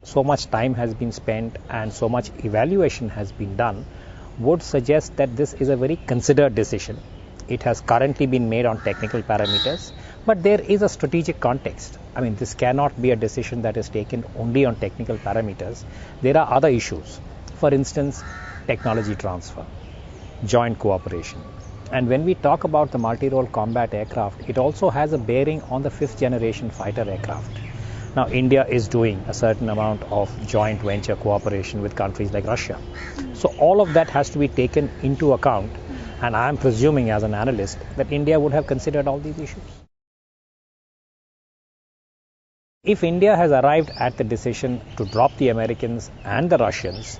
So much time has been spent and so much evaluation has been done would suggest that this is a very considered decision. It has currently been made on technical parameters, but there is a strategic context. I mean, this cannot be a decision that is taken only on technical parameters. There are other issues. For instance, technology transfer, joint cooperation. And when we talk about the multi-role combat aircraft, it also has a bearing on the fifth generation fighter aircraft. Now, India is doing a certain amount of joint venture cooperation with countries like Russia. So all of that has to be taken into account, and I am presuming as an analyst that India would have considered all these issues. If India has arrived at the decision to drop the Americans and the Russians,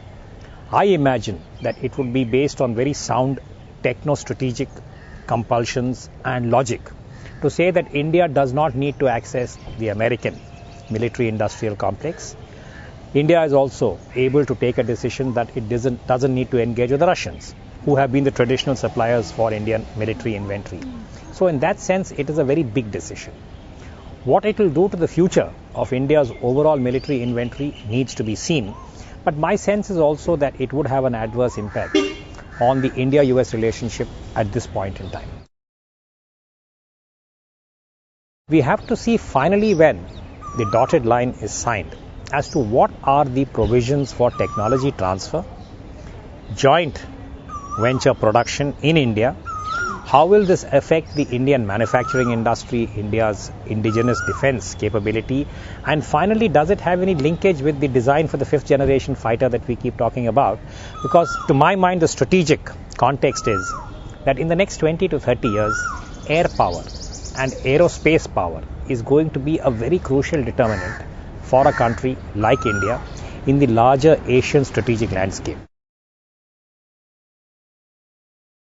I imagine that it would be based on very sound techno-strategic compulsions and logic to say that India does not need to access the American military-industrial complex. India is also able to take a decision that it doesn't need to engage with the Russians, who have been the traditional suppliers for Indian military inventory. So in that sense, it is a very big decision. What it will do to the future of India's overall military inventory needs to be seen, but my sense is also that it would have an adverse impact on the India-US relationship at this point in time. We have to see finally when the dotted line is signed as to what are the provisions for technology transfer, joint venture production in India, how will this affect the Indian manufacturing industry, India's indigenous defense capability, and finally, does it have any linkage with the design for the fifth generation fighter that we keep talking about? Because to my mind, the strategic context is that in the next 20 to 30 years, air power and aerospace power is going to be a very crucial determinant for a country like India in the larger Asian strategic landscape.